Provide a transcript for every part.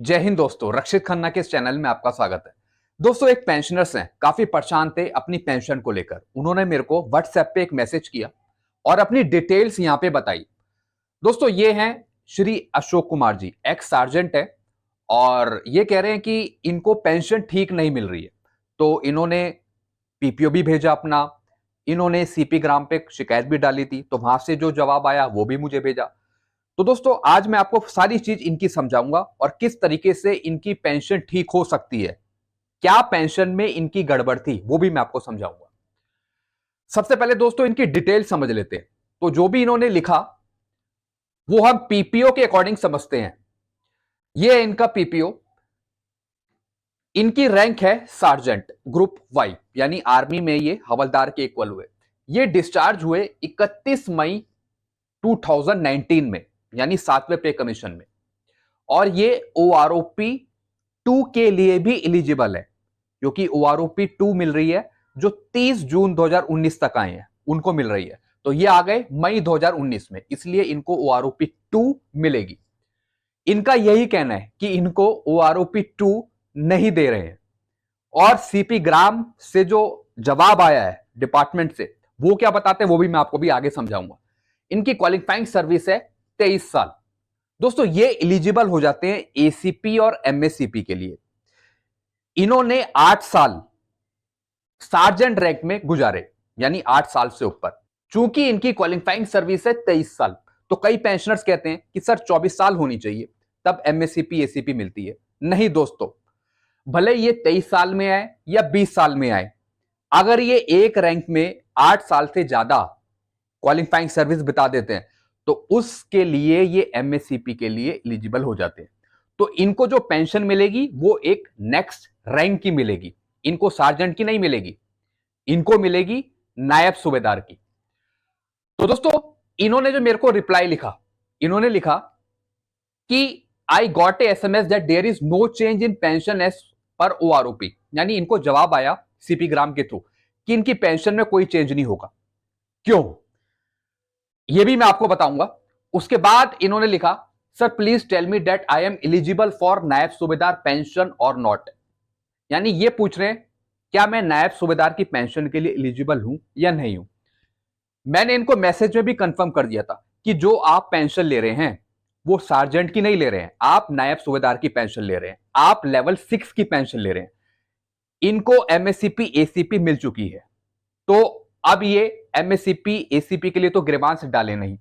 जय हिंद दोस्तों, रक्षित खन्ना के इस चैनल में आपका स्वागत है। दोस्तों, एक पेंशनर्स हैं, काफी परेशान थे अपनी पेंशन को लेकर। उन्होंने मेरे को व्हाट्सएप पे एक मैसेज किया और अपनी डिटेल्स यहां पे बताई। दोस्तों, ये हैं श्री अशोक कुमार जी, एक्स सार्जेंट है और ये कह रहे हैं कि इनको पेंशन ठीक नहीं मिल रही है। तो इन्होंने पीपीओ भी भेजा अपना, इन्होंने सीपी ग्राम पे शिकायत भी डाली थी, तो वहां से जो जवाब आया वो भी मुझे भेजा। तो दोस्तों, आज मैं आपको सारी चीज इनकी समझाऊंगा और किस तरीके से इनकी पेंशन ठीक हो सकती है। क्या पेंशन में इनकी गड़बड़ थी वो भी मैं आपको समझाऊंगा। सबसे पहले दोस्तों, इनकी डिटेल समझ लेते हैं। तो जो भी इन्होंने लिखा वो हम पीपीओ के अकॉर्डिंग समझते हैं। ये है इनका पीपीओ। इनकी रैंक है सार्जेंट ग्रुप वाई, यानी आर्मी में ये हवलदार के इक्वल हुए। ये डिस्चार्ज हुए 31 मई 2019 में, यानी 7वें पे कमीशन में। और ये ओआरओपी 2 के लिए भी एलिजिबल है, क्योंकि ओआरओपी 2 मिल रही है जो 30 जून 2019 तक आए हैं उनको मिल रही है। तो ये आ गए मई 2019 में, इसलिए इनको ओआरओपी 2 मिलेगी। इनका यही कहना है कि इनको ओआरओपी 2 नहीं दे रहे हैं। और सीपी ग्राम से जो जवाब आया है डिपार्टमेंट से, वो क्या बताते हैं वो भी मैं आपको भी आगे समझाऊंगा। इनकी क्वालिफाइंग सर्विस है 23 साल। दोस्तों, ये एलिजिबल हो जाते हैं एसीपी और एमएससीपी के लिए। इन्होंने 8 साल सार्जेंट रैंक में गुजारे, यानी 8 साल से ऊपर। चूंकि इनकी क्वालिफाइंग सर्विस है 23 साल, तो कई पेंशनर्स कहते हैं कि सर 24 साल होनी चाहिए तब एमएससीपी एसीपी मिलती है। नहीं दोस्तों, भले ये 23 साल में आए या 20 साल में आए, अगर ये एक रैंक में 8 साल से ज्यादा क्वालिफाइंग सर्विस बिता देते हैं तो उसके लिए ये एमएससीपी के लिए एलिजिबल हो जाते हैं। तो इनको जो पेंशन मिलेगी वो एक नेक्स्ट रैंक की मिलेगी। इनको सार्जेंट की नहीं मिलेगी, इनको मिलेगी नायब सूबेदार की। तो दोस्तों, इन्होंने जो मेरे को रिप्लाई लिखा, इन्होंने लिखा कि I got a SMS that there is no change in pension as per OROP. यानी इनको जवाब आया सीपी ग्राम के थ्रू कि इनकी पेंशन में कोई चेंज नहीं होगा। क्यों, ये भी मैं आपको बताऊंगा। उसके बाद इन्होंने लिखा, sir please tell me that I am eligible for नायब सूबेदार पेंशन और नॉट। यानी ये पूछ रहे हैं क्या मैं नायब सूबेदार की पेंशन के लिए एलिजिबल हूं या नहीं हूं। मैंने इनको मैसेज में भी कंफर्म कर दिया था कि जो आप पेंशन ले रहे हैं वो सार्जेंट की नहीं ले रहे हैं, आप नायब सूबेदार की पेंशन ले रहे हैं, आप लेवल 6 की पेंशन ले रहे हैं। इनको एमएससीपी एसीपी मिल चुकी है, तो अब ये एमएससीपी एसीपी के लिए तो ग्रीवांस डाले नहीं,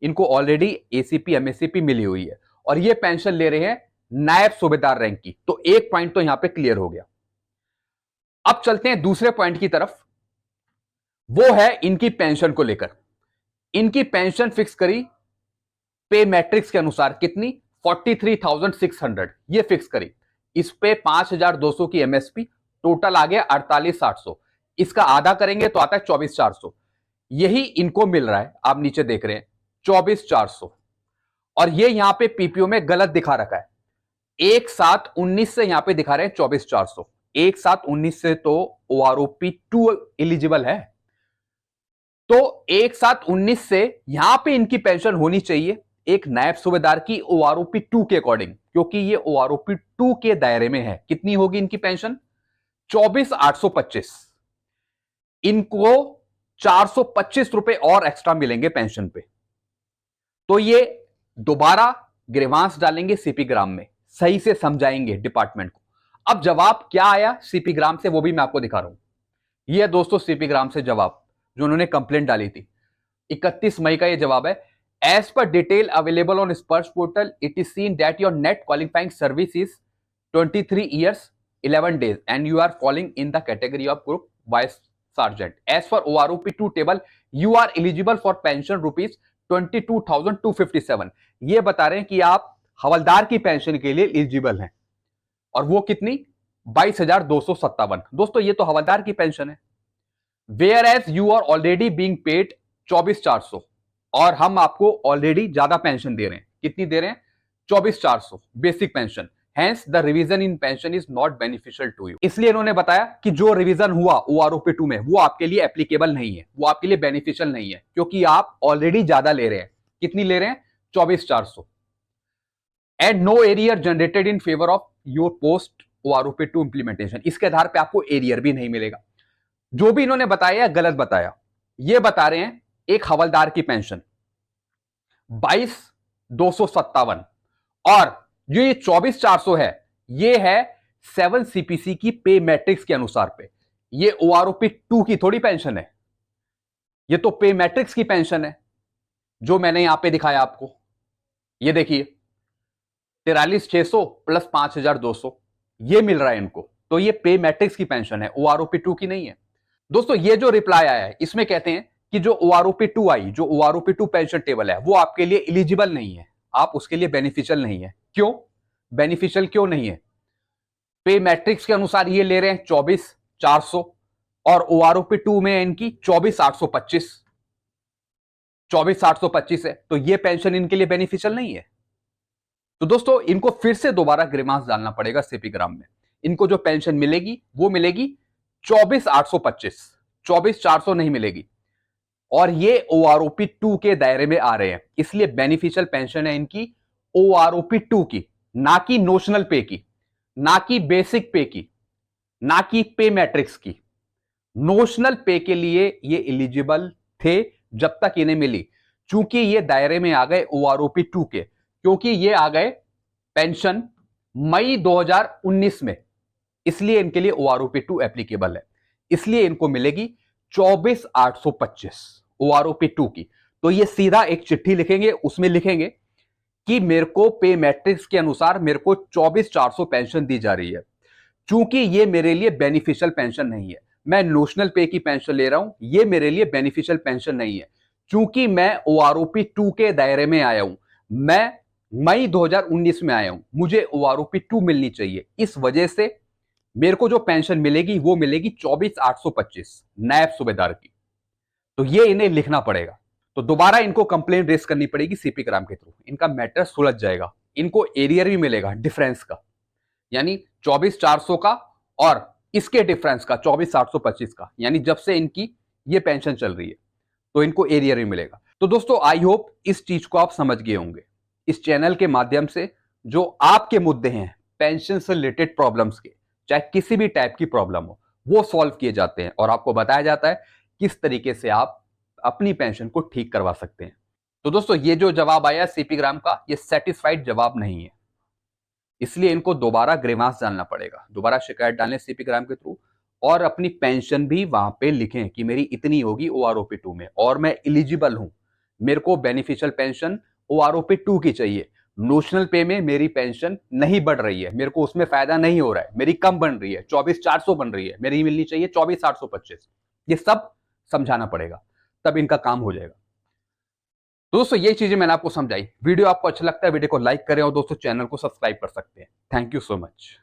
इनको ऑलरेडी एसीपी एमएससीपी मिली हुई है और ये पेंशन ले रहे हैं नायब सूबेदार रैंक की। तो एक पॉइंट तो यहां पे क्लियर हो गया। अब चलते हैं दूसरे पॉइंट की तरफ, वो है इनकी पेंशन को लेकर। इनकी पेंशन फिक्स करी पे मैट्रिक्स के अनुसार, कितनी 43,600 ये फिक्स करी। इस पे 5,200 की एमएसपी, टोटल आ गया 48,800। इसका आधा करेंगे तो आता है 24,400। यही इनको मिल रहा है, आप नीचे देख रहे हैं 24,400। और ये यहां पे पीपीओ में गलत दिखा रखा है, 1/7/19 से यहां पे दिखा रहे हैं 24,400। 1/7/19 से तो ओआरओपी 2 एलिजिबल है, तो 1/7/19 से यहां पे इनकी पेंशन होनी चाहिए एक नायब सूबेदार की ओआरओपी 2 के अकॉर्डिंग, क्योंकि ये ओआरओपी 2 के दायरे में है। कितनी होगी इनकी पेंशन, 24,825। इनको 425 रुपए और एक्स्ट्रा मिलेंगे पेंशन पे। तो ये दोबारा ग्रीवांस डालेंगे सीपी ग्राम में, सही से समझाएंगे डिपार्टमेंट को। अब जवाब क्या आया सीपी ग्राम से वो भी मैं आपको दिखा रहा हूं। ये है दोस्तों सीपी ग्राम से जवाब जो उन्होंने कंप्लेंट डाली थी। 31 मई का ये जवाब है। As per detail available on Sparsh portal it is seen that your net qualifying service is 23 years 11 days and you are falling in the category of group vice sergeant. As for OROP2 table, you are eligible for pension rupees 22,257। ये बता रहे हैं कि आप हवलदार की pension के लिए eligible हैं, और वो कितनी 22,257। दोस्तों, ये तो हवलदार की पेंशन है। Whereas you are already being paid 24,400, और हम आपको ऑलरेडी ज्यादा पेंशन दे रहे हैं। कितनी दे रहे हैं, 24,400 basic pension. Hence the revision in pension is not beneficial to you। इसलिए इन्होंने बताया कि जो रिवीजन हुआ ओआरओपी 2 में वो आपके लिए एप्लीकेबल नहीं है, वो आपके लिए बेनिफिशियल नहीं है, क्योंकि आप ऑलरेडी ज्यादा ले रहे हैं। कितनी ले रहे हैं, 24,400। And no arrear generated in favour of your post OROP2 implementation. इसके आधार पे आपको एरियर भी नहीं मिलेगा। जो भी इन्होंने बताया गलत बताया। ये बता रहे हैं एक हवलदार की पेंशन 22,257 और जो ये 24,400 है, ये है 7 CPC की पे मैट्रिक्स के अनुसार पे। ये OROP2 की थोड़ी पेंशन है, ये तो पे मैट्रिक्स की पेंशन है जो मैंने यहां पे दिखाया आपको। ये देखिए 43,600 प्लस 5,200 ये मिल रहा है इनको। तो ये पे मैट्रिक्स की पेंशन है, OROP2 की नहीं है। दोस्तों ये जो रिप्लाई आया है इसमें कहते हैं कि जो OROP2 आई, जो OROP2 पेंशन टेबल है, वो आपके लिए एलिजिबल नहीं है, आप उसके लिए बेनिफिशियल नहीं है। क्यों बेनिफिशियल क्यों नहीं है? पे मैट्रिक्स के अनुसार ये ले रहे हैं 24,400 और OROP2 में इनकी 24,825 24,825 है, तो ये पेंशन इनके लिए बेनिफिशियल नहीं है। तो दोस्तों इनको फिर से दोबारा ग्रीवांस डालना पड़ेगा सीपी ग्राम में। इनको जो पेंशन मिलेगी वो मिलेगी 24,825, 24,400 नहीं मिलेगी। और ये OROP2 के दायरे में आ रहे हैं, इसलिए बेनिफिशियल पेंशन है इनकी OROP2 की, ना कि नोशनल पे की, ना कि बेसिक पे की, ना कि पे मैट्रिक्स की। नोशनल पे के लिए ये एलिजिबल थे जब तक इन्हें मिली, चूंकि ये दायरे में आ गए OROP2 के, क्योंकि ये आ गए पेंशन मई 2019 में, इसलिए इनके लिए OROP2 एप्लीकेबल है। इसलिए इनको मिलेगी 24,825 OROP2 की। तो ये सीधा एक चिट्ठी लिखेंगे, उसमें लिखेंगे कि मेरे को पे मैट्रिक्स के अनुसार मेरे को 24,400 पेंशन दी जा रही है, चूंकि ये मेरे लिए बेनिफिशियल पेंशन नहीं है। मैं नोशनल पे की पेंशन ले रहा हूं, ये मेरे लिए बेनिफिशियल पेंशन नहीं है, चूंकि मैं OROP2 के दायरे में आया हूं, मैं मई 2019 में आया हूं, मुझे OROP2 मिलनी चाहिए। इस वजह से मेरे को जो पेंशन मिलेगी वो मिलेगी 24,825 नायब सूबेदार की। तो ये इन्हें लिखना पड़ेगा। तो दोबारा इनको कंप्लेंट रेस करनी पड़ेगी सीपी ग्राम के थ्रू, इनका मैटर सुलझ जाएगा। इनको एरियर भी मिलेगा डिफरेंस का, यानी 24,400 का और इसके डिफरेंस का 24,825 का, यानी जब से इनकी ये पेंशन चल रही है तो इनको एरियर भी मिलेगा। तो दोस्तों आई होप इस चीज को आप समझ गए होंगे। इस चैनल के माध्यम से जो आपके मुद्दे हैं पेंशन से रिलेटेड प्रॉब्लम्स के, चाहे किसी भी टाइप की प्रॉब्लम हो, वो सॉल्व किए जाते हैं और आपको बताया जाता है किस तरीके से आप अपनी पेंशन को ठीक करवा सकते हैं। तो दोस्तों ये जो जवाब आया सीपी ग्राम का, ये सेटिस्फाइड जवाब नहीं है, इसलिए इनको दोबारा ग्रीवांस डालना पड़ेगा, दोबारा शिकायत डालें सीपी ग्राम के थ्रू और अपनी पेंशन भी वहां पे लिखें कि मेरी इतनी होगी OROP2 में और मैं एलिजिबल हूं, मेरे को बेनिफिशियल पेंशन OROP2 की चाहिए। नोशनल पे में मेरी पेंशन नहीं बढ़ रही है, मेरे को उसमें फायदा नहीं हो रहा है, मेरी कम बन रही है, 24,400 बन रही है, मेरी मिलनी चाहिए 24,825। ये सब समझाना पड़ेगा, तब इनका काम हो जाएगा। तो दोस्तों ये चीजें मैंने आपको समझाई। वीडियो आपको अच्छा लगता है वीडियो को लाइक करें और दोस्तों चैनल को सब्सक्राइब कर सकते हैं। Thank you so much.